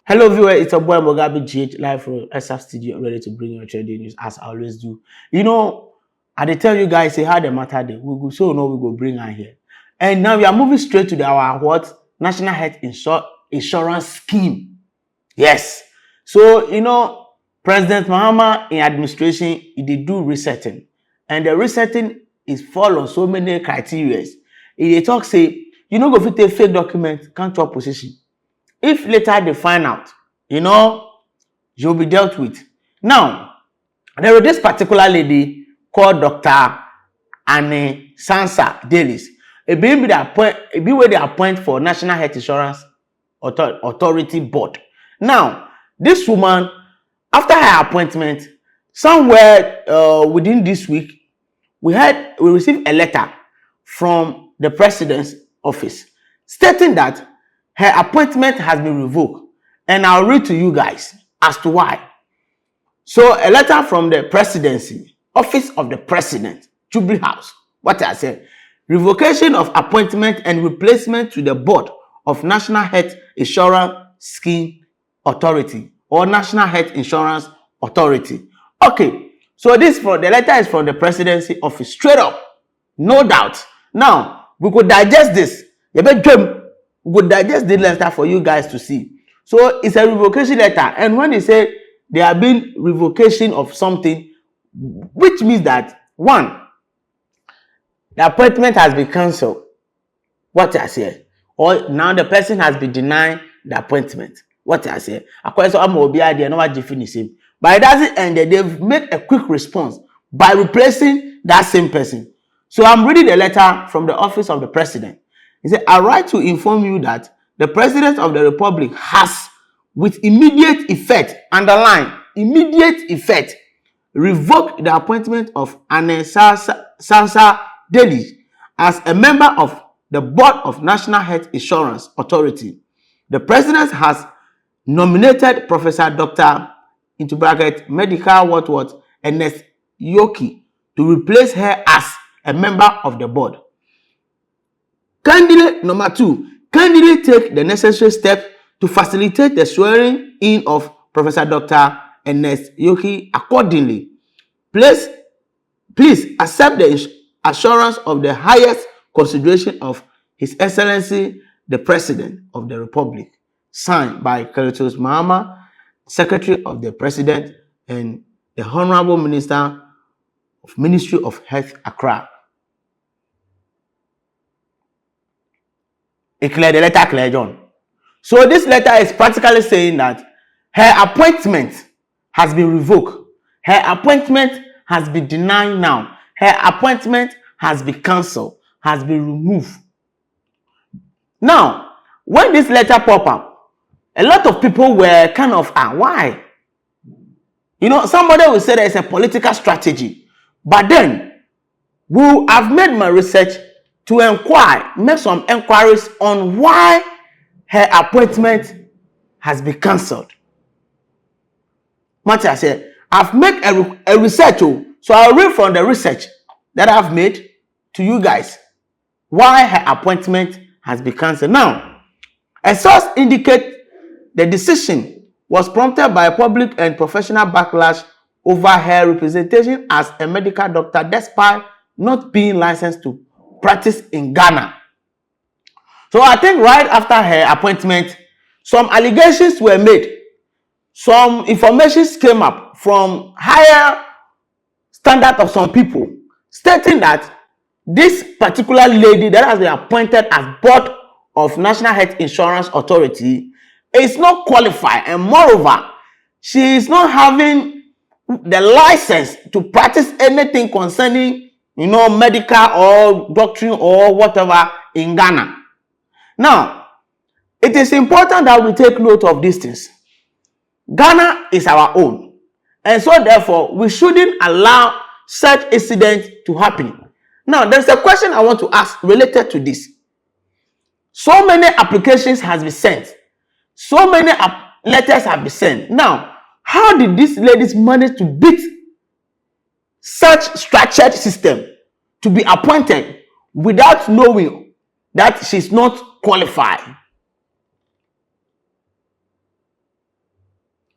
Hello, viewer. It's a boy Mugabe GH live from Exhub Studio, ready to bring you your trending news as I always do. I dey tell you guys, say how the matter dey. We go so no, we go bring her here. And now we are moving straight to our National Health Insurance Scheme. Yes. So President Mahama in administration, he did do resetting, and the resetting is follow so many criteria. He talk say you no go fit take fake document, can't chop position. If later they find out, you'll be dealt with. Now, there was this particular lady called Dr. Anne Sansa Daly. It be where they appoint for National Health Insurance Authority Board. Now, this woman, after her appointment, somewhere within this week, we received a letter from the president's office stating that her appointment has been revoked, and I'll read to you guys as to why. So, a letter from the presidency, office of the president, Jubilee House. What I said, revocation of appointment and replacement to the board of National Health Insurance Scheme Authority or National Health Insurance Authority. Okay, so the letter is from the presidency office, straight up, no doubt. Now we could digest this. We could digest the letter for you guys to see. So it's a revocation letter, and when they say there have been revocation of something, which means that one, the appointment has been cancelled. What I say, or now the person has been denied the appointment. What I say, according to Amobi, they know what definition. But it doesn't end there. They've made a quick response by replacing that same person. So I'm reading the letter from the office of the president. He said, I write to inform you that the President of the Republic has, with immediate effect, underline, immediate effect, revoked the appointment of Anne Sansa Daly as a member of the Board of National Health Insurance Authority. The President has nominated Professor Dr. Medical NHIA to replace her as a member of the board. Candidate number 2, candidate take the necessary steps to facilitate the swearing in of Professor Dr. NHIA accordingly. Please accept the assurance of the highest consideration of His Excellency the President of the Republic. Signed by Mahama, Secretary of the President, and the Honorable Minister of Ministry of Health, Accra. The letter clear, John. So this letter is practically saying that her appointment has been revoked. Her appointment has been denied now. Her appointment has been cancelled, has been removed. Now, when this letter pop up, a lot of people were kind of, why? Somebody will say that it's a political strategy. But then, I've made my research to make some inquiries on why her appointment has been cancelled. What I said, I've made a research, so I'll read from the research that I've made to you guys why her appointment has been cancelled. Now, a source indicates the decision was prompted by public and professional backlash over her representation as a medical doctor despite not being licensed to practice in Ghana. So I think right after her appointment, some allegations were made. Some information came up from higher standard of some people stating that this particular lady that has been appointed as board of National Health Insurance Authority is not qualified, and moreover, she is not having the license to practice anything concerning medical or doctrine or whatever in Ghana. Now, it is important that we take note of these things. Ghana is our own, and so therefore we shouldn't allow such incidents to happen. Now, there's a question I want to ask related to this. So many applications has been sent. So many letters have been sent. Now, how did these ladies manage to beat such structured system to be appointed without knowing that she's not qualified?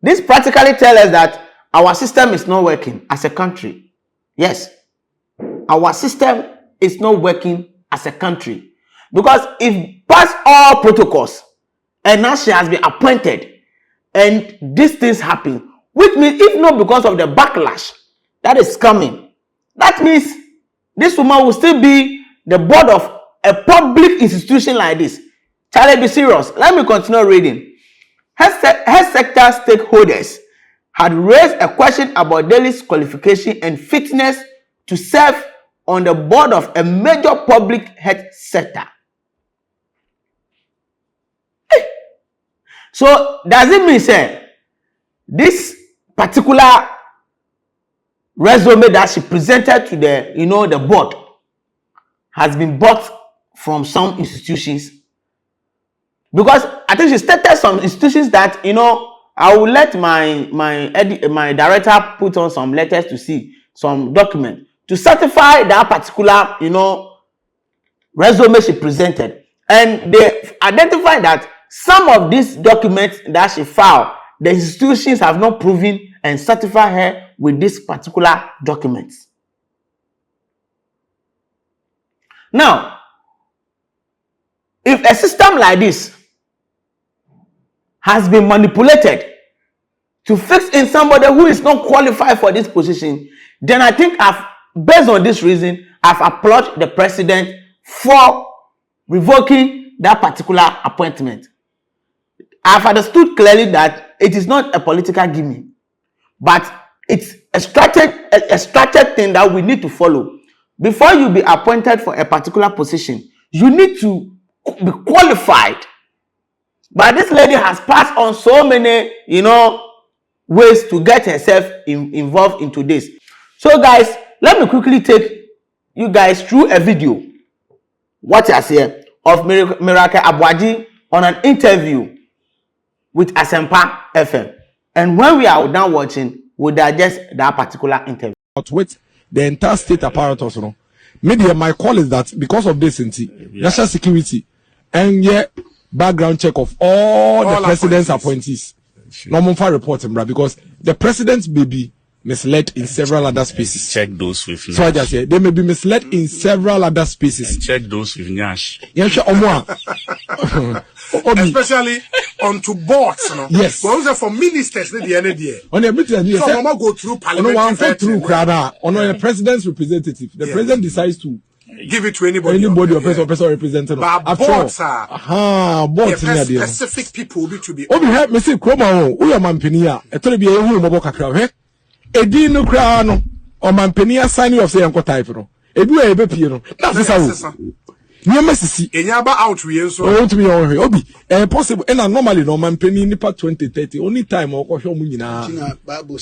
This practically tells us that our system is not working as a country. Yes, our system is not working as a country. Because if past all protocols and now she has been appointed and these things happen, which means if not because of the backlash that is coming, that means this woman will still be the board of a public institution like this. Charlie, be serious. Let me continue reading. Health sector stakeholders had raised a question about Daly's qualification and fitness to serve on the board of a major public health sector. So does it mean say this particular resume that she presented to the the board has been bought from some institutions? Because I think she stated some institutions that I will let my director put on some letters to see some document to certify that particular resume she presented, and they identified that some of these documents that she filed, the institutions have not proven and certified her with this particular documents. Now, if a system like this has been manipulated to fix in somebody who is not qualified for this position, then I think based on this reason, I've applauded the president for revoking that particular appointment. I've understood clearly that it is not a political gimmick, but it's a structured thing that we need to follow. Before you be appointed for a particular position, you need to be qualified. But this lady has passed on so many, ways to get herself involved into this. So guys, let me quickly take you guys through a video. What you see of Miracle Abwaji on an interview with Asempa FM. And when we are done watching, we'll digest that particular interview. With the entire state apparatus, media, my call is that because of this, national security and background check of all the president's appointees. No more reporting, because the president may be misled in several other spaces. Check those with Nash. So I just say they may be misled in several other spaces. And check those with Nash. Yes, especially onto boards, Yes. But also for ministers, the NHIA. On the meeting, so mama go through parliament. On the president's representative, the president decides to give it to anybody or person representing. But boards are boards specific people need to be. Oh, we have Mr. Kroma, we are Mampenia, a told be a who Moboka Crowd. A dino crown or Mampenia signing of say Uncle Typero. A do a bepiro. That's how. Near Messi, Enyaba out we so. Oh, to me, Obi, possible, and normally no Mampeni nipa 2030, only time or Koshomina.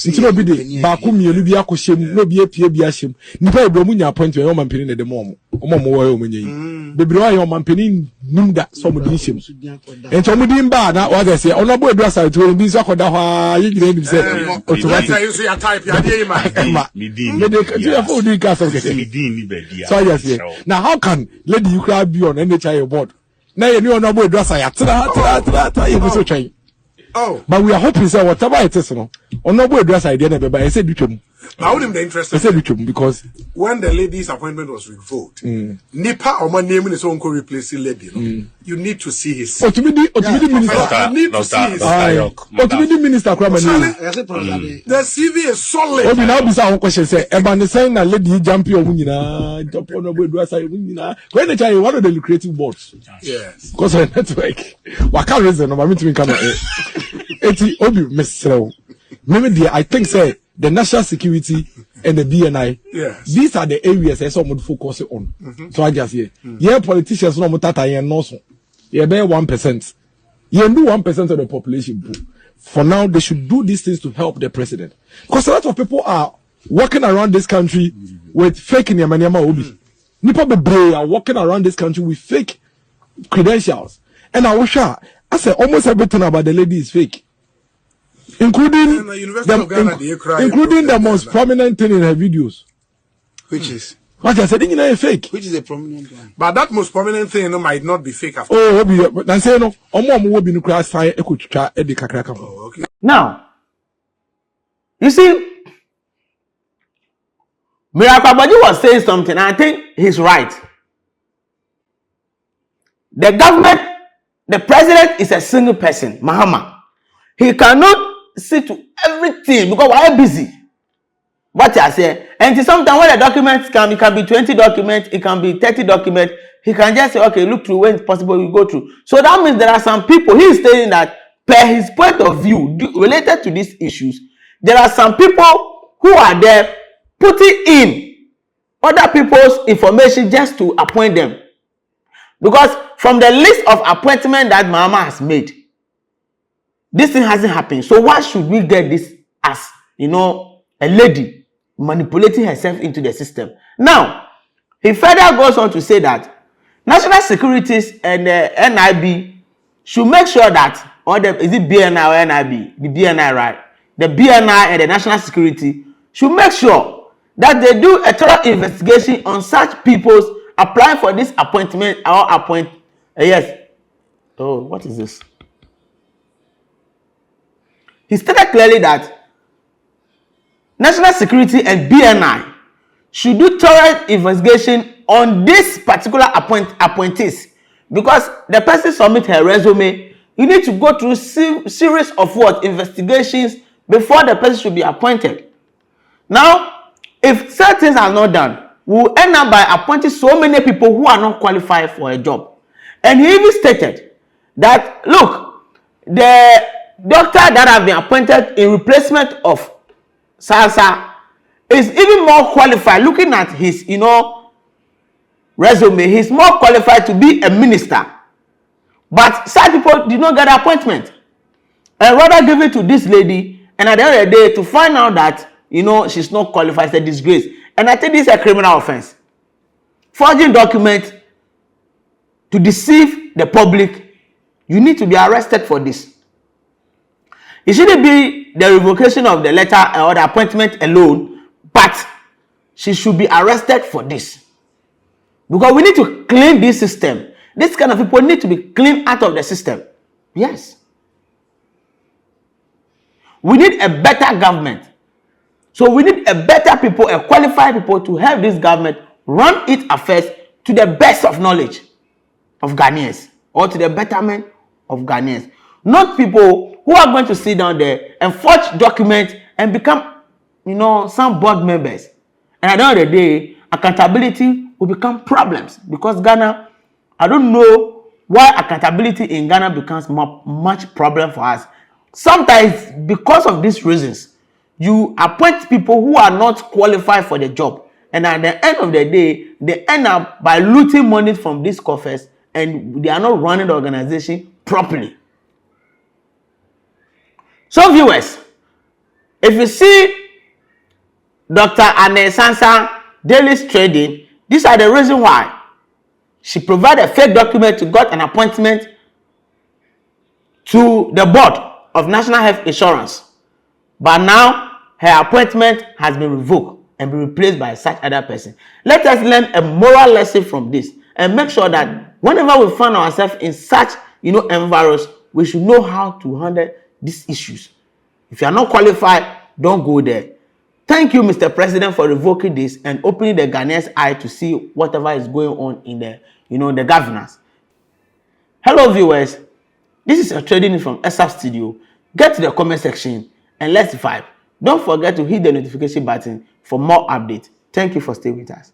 It's no bidi, Bakumi, Olivia Koshim, no be a Piabiashim, Nipa Bromunia point to your Mampeni at the moment. Omo Mini. The Broy or Mampeni, Nunda, some Dishim. And Tomudim Bad, what I say, on a board dress, I told him, Bisakoda, you didn't say, so I say, now how can Lady you be on NHIA board? Now you know no boy dress I oh, but we are hoping say whatever it is, on no boy dress I didn't, but I said you. I wouldn't be interested. I said you because when the lady's appointment was revoked, Nipa or my name is uncle replacing lady. You need to see his. To be the minister. You need to see his. To be the minister, the CV is solid. Oh, now be some question say, "Eban saying that lady jump your winner, jump on the boy dress I winner." When they try one of the lucrative boards, yes, because of network. What can reason? I'm to come. Eti obi mesro. Maybe I think say. The national security and the BNI, yes. These are the areas that someone focus on. So I just say, politicians no mutata and no so. Yeah, bear 1%. You do 1% of the population pool. For now, they should do these things to help the president. Because a lot of people are walking around this country with fake Nyamanyama Obi. Nipa Bebre are walking around this country with fake credentials. And I say almost everything about the lady is fake. Including the most prominent thing in her videos. Which is? What I said, you know, fake. Which is a prominent one? But that most prominent thing might not be fake after. Oh, okay. Now, You see, Miracle Abaji was saying something, and I think he's right. The government, the president is a single person, Mahama. He cannot see to everything because we're busy. What I say, and sometimes when the documents come, it can be 20 documents, it can be 30 documents. He can just say, okay, look through when it's possible, we go through. So that means there are some people, he is saying that per his point of view related to these issues, there are some people who are there putting in other people's information just to appoint them. Because from the list of appointments that Mahama has made, this thing hasn't happened. So why should we get this as, a lady manipulating herself into the system? Now, he further goes on to say that national securities and the NIB should make sure that, is it BNI or NIB? The BNI, right? The BNI and the national security should make sure that they do a thorough investigation on such people's applying for this appointment or yes. Oh, what is this? He stated clearly that national security and BNI should do thorough investigation on this particular appointees, because the person submit her resume. You need to go through series of investigations before the person should be appointed. Now, if certain things are not done, we will end up by appointing so many people who are not qualified for a job. And he even stated that, look, the doctor that have been appointed in replacement of Sansa is even more qualified. Looking at his, resume, he's more qualified to be a minister. But such people did not get an appointment, and rather give it to this lady. And at the end of the day, to find out that she's not qualified, it's a disgrace. And I think this is a criminal offense. Forging documents to deceive the public, you need to be arrested for this. It shouldn't be the revocation of the letter or the appointment alone, but she should be arrested for this. Because we need to clean this system. This kind of people need to be cleaned out of the system. Yes. We need a better government. So we need a better people, a qualified people to help this government run its affairs to the best of knowledge of Ghanaians, or to the betterment of Ghanaians. Not people who are going to sit down there and forge documents and become, some board members. And at the end of the day, accountability will become problems, because Ghana, I don't know why accountability in Ghana becomes much problem for us. Sometimes because of these reasons, you appoint people who are not qualified for the job, and at the end of the day, they end up by looting money from these coffers, and they are not running the organization properly. So viewers, if you see Dr. Anne Sansa Daly's trading, these are the reasons why she provided a fake document to get an appointment to the board of National Health Insurance. But now her appointment has been revoked and been replaced by such other person. Let us learn a moral lesson from this and make sure that whenever we find ourselves in such environs, we should know how to handle these issues. If you are not qualified, don't go there. Thank you, Mr. President, for revoking this and opening the Ghanaians' eye to see whatever is going on in the, the governance. Hello, viewers. This is a trading from Exhub Studio. Get to the comment section and let's vibe. Don't forget to hit the notification button for more updates. Thank you for staying with us.